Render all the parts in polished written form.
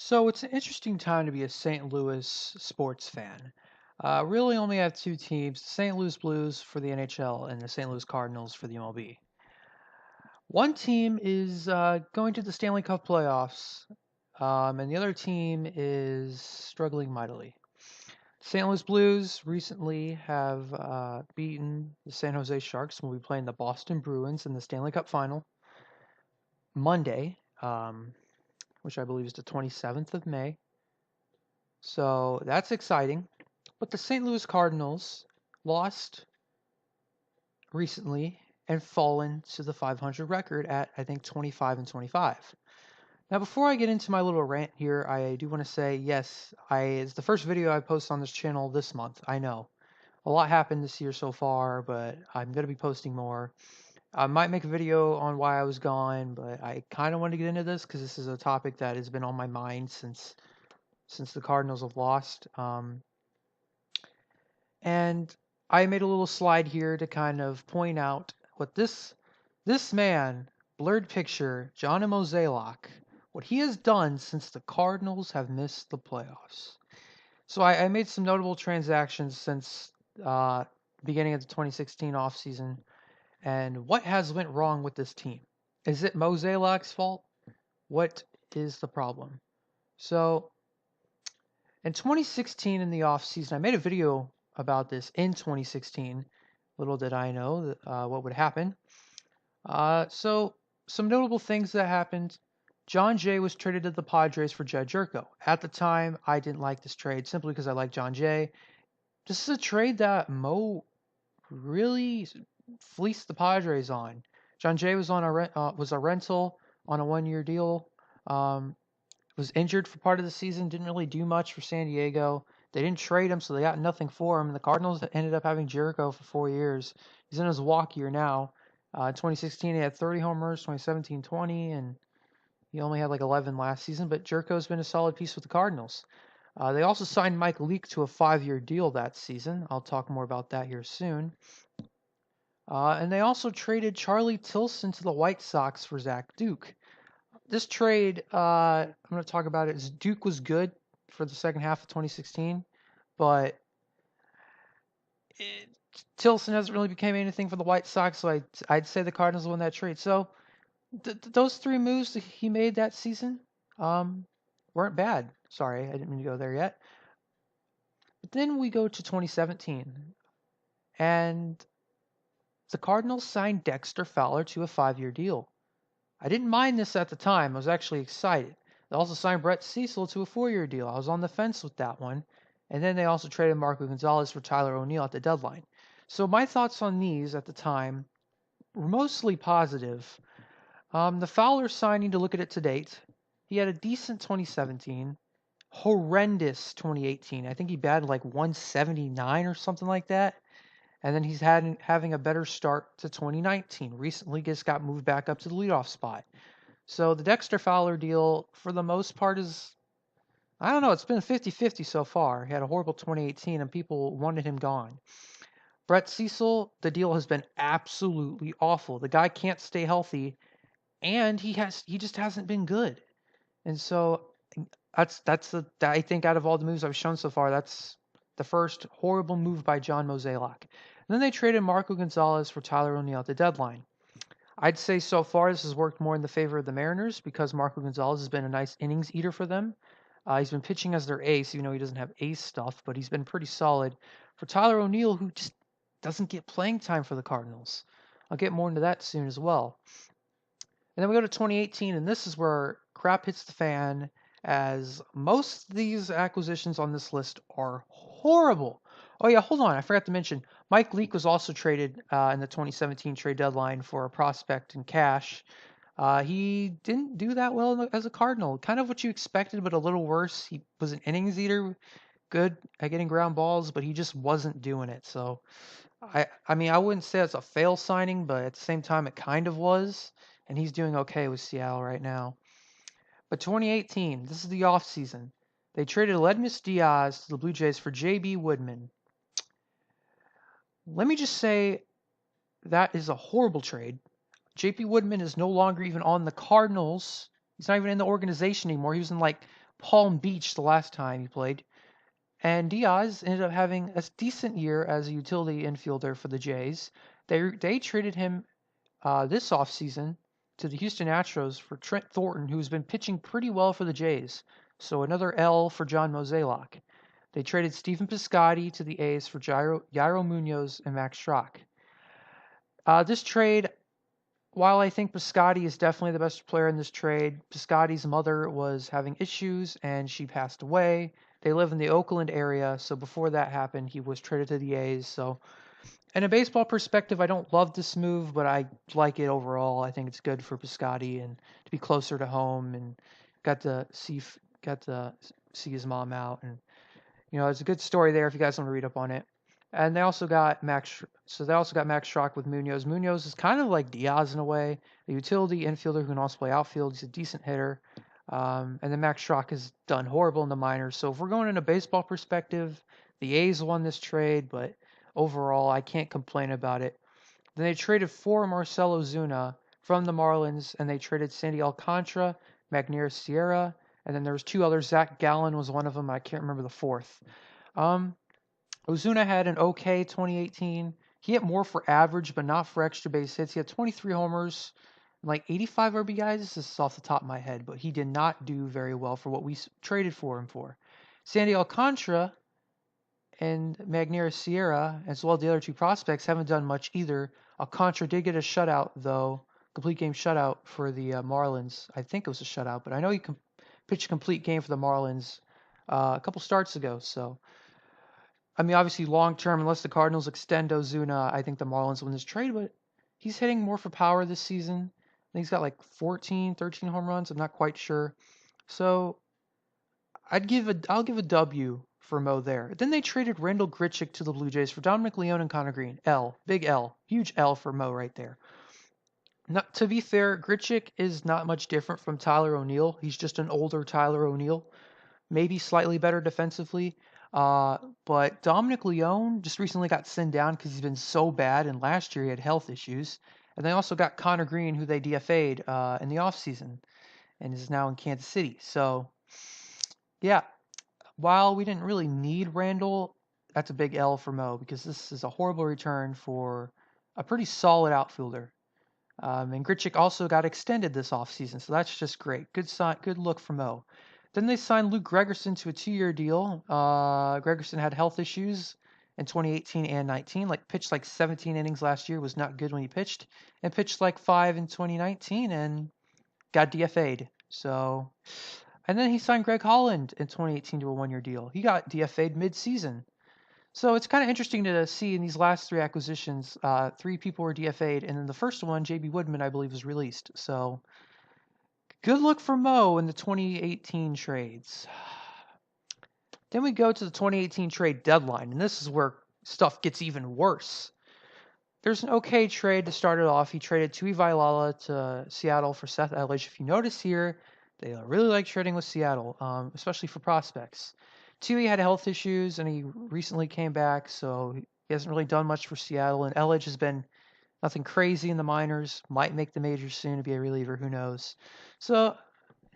So it's an interesting time to be a St. Louis sports fan. Really only have two teams, the St. Louis Blues for the NHL and the St. Louis Cardinals for the MLB. One team is going to the Stanley Cup playoffs, and the other team is struggling mightily. St. Louis Blues recently have beaten the San Jose Sharks and will be playing the Boston Bruins in the Stanley Cup final Monday, which I believe is the 27th of May. So that's exciting. But the St. Louis Cardinals lost recently and fallen to the 500 record at, I think, 25 and 25. Now, before I get into my little rant here, I do want to say, yes, it's the first video I post on this channel this month. I know. A lot happened this year so far, but I'm going to be posting more. I might make a video on why I was gone, but I kind of want to get into this because this is a topic that has been on my mind since the Cardinals have lost. And I made a little slide here to kind of point out what this man, blurred picture, John Mozeliak, what he has done since the Cardinals have missed the playoffs. So I made some notable transactions since beginning of the 2016 offseason, and what has went wrong with this team? Is it Mozeliak's fault? What is the problem? So in 2016 in the offseason, I made a video about this in 2016. Little did I know that, what would happen. So some notable things that happened. John Jay was traded to the Padres for Jed Jerko. At the time, I didn't like this trade simply because I like John Jay. This is a trade that Mo really fleeced the Padres on. John Jay was on was a rental on a 1-year deal. Was injured for part of the season, didn't really do much for San Diego. They didn't trade him, so they got nothing for him. The Cardinals ended up having Jericho for 4 years. He's in his walk year now. In 2016, he had 30 homers, 2017, 20, and he only had like 11 last season. But Jericho's been a solid piece with the Cardinals. They also signed Mike Leake to a 5-year deal that season. I'll talk more about that here soon. And they also traded Charlie Tilson to the White Sox for Zach Duke. This trade, I'm going to talk about it. Duke was good for the second half of 2016, but Tilson hasn't really become anything for the White Sox, so I'd say the Cardinals won that trade. So those three moves that he made that season weren't bad. Sorry, I didn't mean to go there yet. But then we go to 2017, and the Cardinals signed Dexter Fowler to a 5-year deal. I didn't mind this at the time. I was actually excited. They also signed Brett Cecil to a 4-year deal. I was on the fence with that one. And then they also traded Marco Gonzalez for Tyler O'Neill at the deadline. So my thoughts on these at the time were mostly positive. The Fowler signing, to look at it to date, he had a decent 2017, horrendous 2018. I think he batted like 179 or something like that. And then he's having a better start to 2019. Recently just got moved back up to the leadoff spot. So the Dexter Fowler deal, for the most part, is, I don't know, it's been 50-50 so far. He had a horrible 2018 and people wanted him gone. Brett Cecil, the deal has been absolutely awful. The guy can't stay healthy and he just hasn't been good. And so I think out of all the moves I've shown so far, that's the first horrible move by John Mozeliak. And then they traded Marco Gonzalez for Tyler O'Neill at the deadline. I'd say so far this has worked more in the favor of the Mariners because Marco Gonzalez has been a nice innings eater for them. He's been pitching as their ace, even though he doesn't have ace stuff, but he's been pretty solid. For Tyler O'Neill, who just doesn't get playing time for the Cardinals. I'll get more into that soon as well. And then we go to 2018, and this is where crap hits the fan, as most of these acquisitions on this list are horrible. Oh yeah, hold on, I forgot to mention, Mike Leake was also traded in the 2017 trade deadline for a prospect in cash. He didn't do that well as a Cardinal, kind of what you expected, but a little worse. He was an innings eater, good at getting ground balls, but he just wasn't doing it. So I mean, I wouldn't say it's a fail signing, but at the same time, it kind of was. And he's doing okay with Seattle right now. But 2018, this is the offseason. They traded Ledmus Diaz to the Blue Jays for J.B. Woodman. Let me just say that is a horrible trade. J.P. Woodman is no longer even on the Cardinals. He's not even in the organization anymore. He was in like Palm Beach the last time he played. And Diaz ended up having a decent year as a utility infielder for the Jays. They traded him this offseason to the Houston Astros for Trent Thornton, who's been pitching pretty well for the Jays. So another L for John Mozeliak. They traded Stephen Piscotty to the A's for Jairo Munoz and Max Schrock. This trade, while I think Piscotty is definitely the best player in this trade, Piscotty's mother was having issues and she passed away. They live in the Oakland area, so before that happened, he was traded to the A's. So, in a baseball perspective, I don't love this move, but I like it overall. I think it's good for Piscotty and to be closer to home, and got to see got to see his mom out, and it's a good story there if you guys want to read up on it. And they also got Max. So they also got Max Schrock with Munoz. Munoz is kind of like Diaz in a way, a utility infielder who can also play outfield. He's a decent hitter. And then Max Schrock has done horrible in the minors. So if we're going in a baseball perspective, the A's won this trade, but overall, I can't complain about it. Then they traded for Marcelo Zuna from the Marlins, and they traded Sandy Alcantara, Magnier Sierra, and then there was two others. Zach Gallen was one of them. I can't remember the fourth. Ozuna had an okay 2018. He hit more for average, but not for extra base hits. He had 23 homers, and like 85 RBIs. This is off the top of my head, but he did not do very well for what we traded for him for. Sandy Alcantara and Magnier Sierra, as well as the other two prospects, haven't done much either. Alcantara did get a shutout, though, complete game shutout for the Marlins. I think it was a shutout, but I know he pitched a complete game for the Marlins a couple starts ago. So, I mean, obviously, long term, unless the Cardinals extend Ozuna, I think the Marlins win this trade, but he's hitting more for power this season. I think he's got like 14, 13 home runs. I'm not quite sure. So, I'll give a W for Mo there. Then they traded Randall Grichuk to the Blue Jays for Dominic Leone and Connor Green. Big L, huge L for Mo right there. Not, to be fair, Grichuk is not much different from Tyler O'Neill. He's just an older Tyler O'Neill, maybe slightly better defensively. But Dominic Leone just recently got sent down because he's been so bad, and last year he had health issues. And they also got Connor Green, who they DFA'd in the offseason and is now in Kansas City. So, yeah, while we didn't really need Randall, that's a big L for Mo because this is a horrible return for a pretty solid outfielder. And Grichuk also got extended this offseason, so that's just great. Good look for Mo. Then they signed Luke Gregerson to a 2-year deal. Gregerson had health issues in 2018 and 19. Like pitched like 17 innings last year, was not good when he pitched, and pitched like 5 in 2019 and got DFA'd. So, and then he signed Greg Holland in 2018 to a 1-year deal. He got DFA'd mid-season. So it's kind of interesting to see in these last 3 acquisitions, 3 people were DFA'd, and then the first one, J.B. Woodman, I believe, was released. So good look for Mo in the 2018 trades. Then we go to the 2018 trade deadline, and this is where stuff gets even worse. There's an okay trade to start it off. He traded Tui Vailala to Seattle for Seth Elledge. If you notice here, they really like trading with Seattle, especially for prospects. Tui had health issues, and he recently came back, so he hasn't really done much for Seattle. And Elledge has been nothing crazy in the minors. Might make the majors soon to be a reliever. Who knows? So,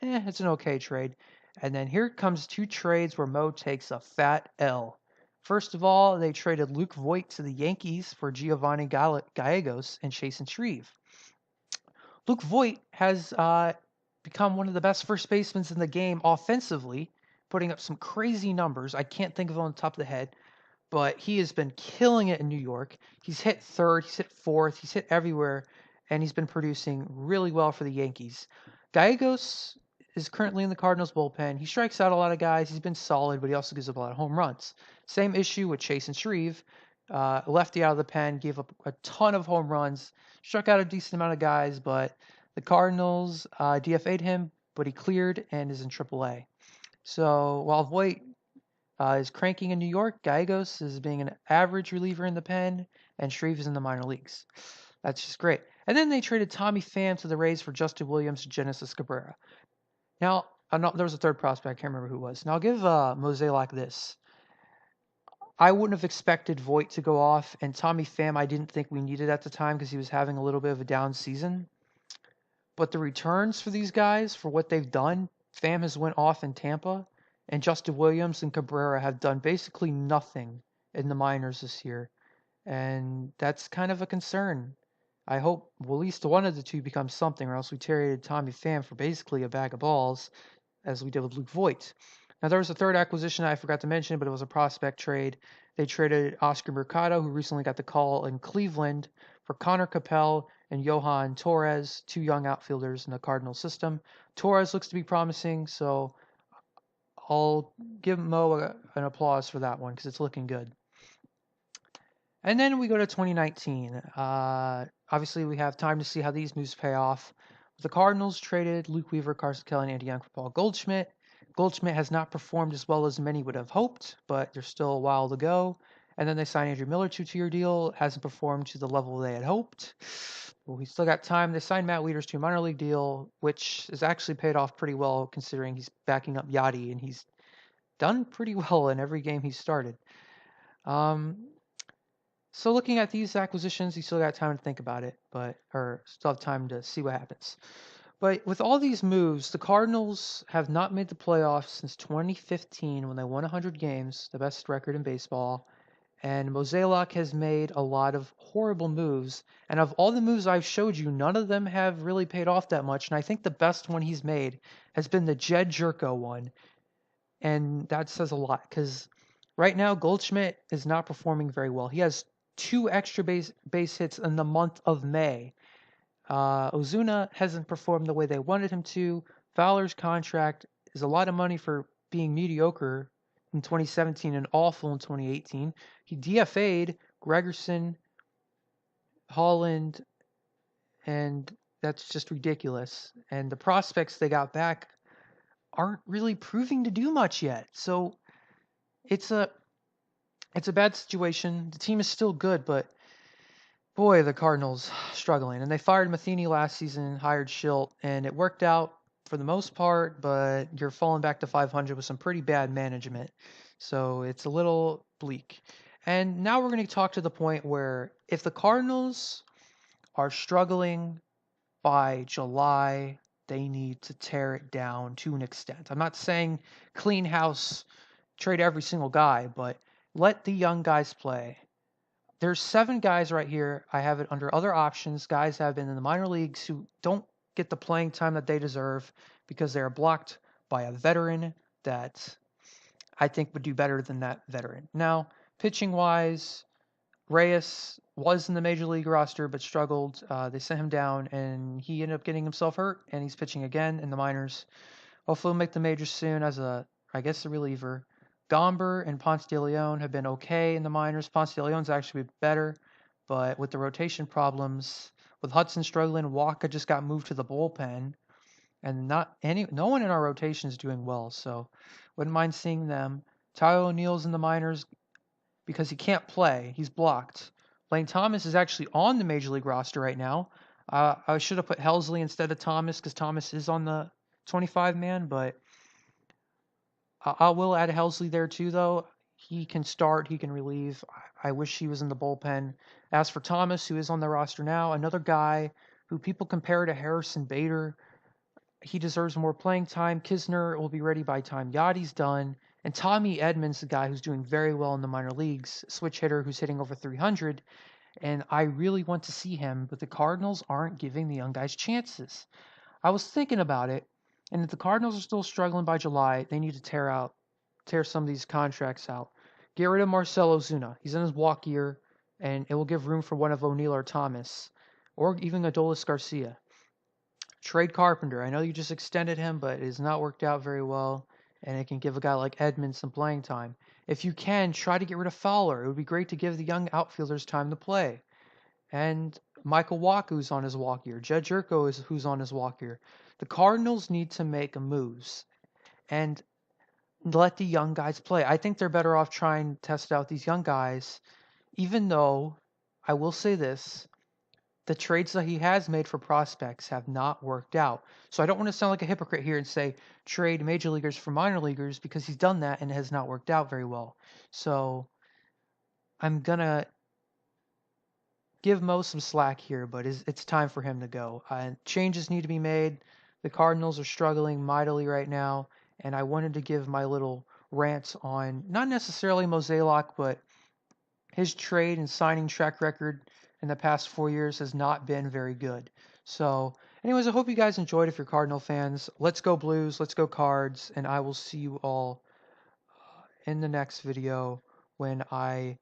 it's an okay trade. And then here comes 2 trades where Mo takes a fat L. First of all, they traded Luke Voigt to the Yankees for Giovanni Gallegos and Chasen Shreve. Luke Voigt has become one of the best first basemen in the game offensively, putting up some crazy numbers. I can't think of them on the top of the head, but he has been killing it in New York. He's hit third, he's hit fourth, he's hit everywhere, and he's been producing really well for the Yankees. Gallegos is currently in the Cardinals bullpen. He strikes out a lot of guys. He's been solid, but he also gives up a lot of home runs. Same issue with Chasen Shreve. Lefty out of the pen, gave up a ton of home runs, struck out a decent amount of guys, but the Cardinals DFA'd him, but he cleared and is in AAA. So while Voigt is cranking in New York, Gallegos is being an average reliever in the pen, and Shreve is in the minor leagues. That's just great. And then they traded Tommy Pham to the Rays for Justin Williams and Genesis Cabrera. Now, there was a third prospect. I can't remember who it was. Now, I'll give Mozeliak this. I wouldn't have expected Voigt to go off, and Tommy Pham I didn't think we needed at the time because he was having a little bit of a down season. But the returns for these guys, for what they've done, Pham has went off in Tampa, and Justin Williams and Cabrera have done basically nothing in the minors this year, and that's kind of a concern. I hope well, at least one of the two becomes something, or else we traded Tommy Pham for basically a bag of balls, as we did with Luke Voigt. Now, there was a third acquisition I forgot to mention, but it was a prospect trade. They traded Oscar Mercado, who recently got the call in Cleveland, for Connor Capel and Johan Torres, two young outfielders in the Cardinal system. Torres looks to be promising, so I'll give Mo an applause for that one because it's looking good. And then we go to 2019. Obviously, we have time to see how these moves pay off. The Cardinals traded Luke Weaver, Carson Kelly, and Andy Young for Paul Goldschmidt. Goldschmidt has not performed as well as many would have hoped, but there's still a while to go. And then they signed Andrew Miller, 2-year deal. Hasn't performed to the level they had hoped. Well, we still got time. They signed Matt Wieters to a minor league deal, which has actually paid off pretty well considering he's backing up Yachty, and he's done pretty well in every game he's started. So looking at these acquisitions, you still got time to think about it, or still have time to see what happens. But with all these moves, the Cardinals have not made the playoffs since 2015 when they won 100 games, the best record in baseball. And Mozeliak has made a lot of horrible moves. And of all the moves I've showed you, none of them have really paid off that much. And I think the best one he's made has been the Jed Jerko one. And that says a lot because right now Goldschmidt is not performing very well. He has 2 extra base hits in the month of May. Ozuna hasn't performed the way they wanted him to. Fowler's contract is a lot of money for being mediocre in 2017 and awful in 2018. He DFA'd Gregerson, Holland, and that's just ridiculous. And the prospects they got back aren't really proving to do much yet. So it's a bad situation. The team is still good, but boy, the Cardinals struggling. And they fired Matheny last season, hired Schilt, and it worked out for the most part, but you're falling back to 500 with some pretty bad management. So it's a little bleak. And now we're going to talk to the point where if the Cardinals are struggling by July, they need to tear it down to an extent. I'm not saying clean house, trade every single guy, but let the young guys play. There's 7 guys right here. I have it under other options. Guys have been in the minor leagues who don't get the playing time that they deserve because they are blocked by a veteran that I think would do better than that veteran. Now, pitching wise, Reyes was in the major league roster but struggled. They sent him down and he ended up getting himself hurt and he's pitching again in the minors. Hopefully he'll make the majors soon as a reliever. Gomber and Ponce de Leon have been okay in the minors. Ponce de Leon's actually been better, but with the rotation problems, with Hudson struggling, Waka just got moved to the bullpen, and no one in our rotation is doing well. So, wouldn't mind seeing them. Tyler O'Neill's in the minors because he can't play; he's blocked. Lane Thomas is actually on the major league roster right now. I should have put Helsley instead of Thomas because Thomas is on the 25 man, but I will add Helsley there too, though. He can start, he can relieve. I wish he was in the bullpen. As for Thomas, who is on the roster now, another guy who people compare to Harrison Bader, he deserves more playing time. Kisner will be ready by time Yachty's done. And Tommy Edmonds, the guy who's doing very well in the minor leagues, switch hitter who's hitting over 300. And I really want to see him, but the Cardinals aren't giving the young guys chances. I was thinking about it, and if the Cardinals are still struggling by July, they need to tear some of these contracts out. Get rid of Marcell Ozuna. He's in his walk year, and it will give room for one of O'Neill or Thomas, or even Adolis Garcia. Trade Carpenter. I know you just extended him, but it has not worked out very well, and it can give a guy like Edmonds some playing time. If you can, try to get rid of Fowler. It would be great to give the young outfielders time to play. And Michael Wacha, who's on his walk year. Jed Jerko is who's on his walk year. The Cardinals need to make moves and let the young guys play. I think they're better off trying to test out these young guys, even though I will say this, the trades that he has made for prospects have not worked out. So I don't want to sound like a hypocrite here and say trade major leaguers for minor leaguers because he's done that and it has not worked out very well. So I'm going to give Mo some slack here, but it's time for him to go. Changes need to be made. The Cardinals are struggling mightily right now, and I wanted to give my little rants on not necessarily Mozeliak, but his trade and signing track record in the past 4 years has not been very good. So, anyways, I hope you guys enjoyed. If you're Cardinal fans, let's go Blues, let's go Cards, and I will see you all in the next video when I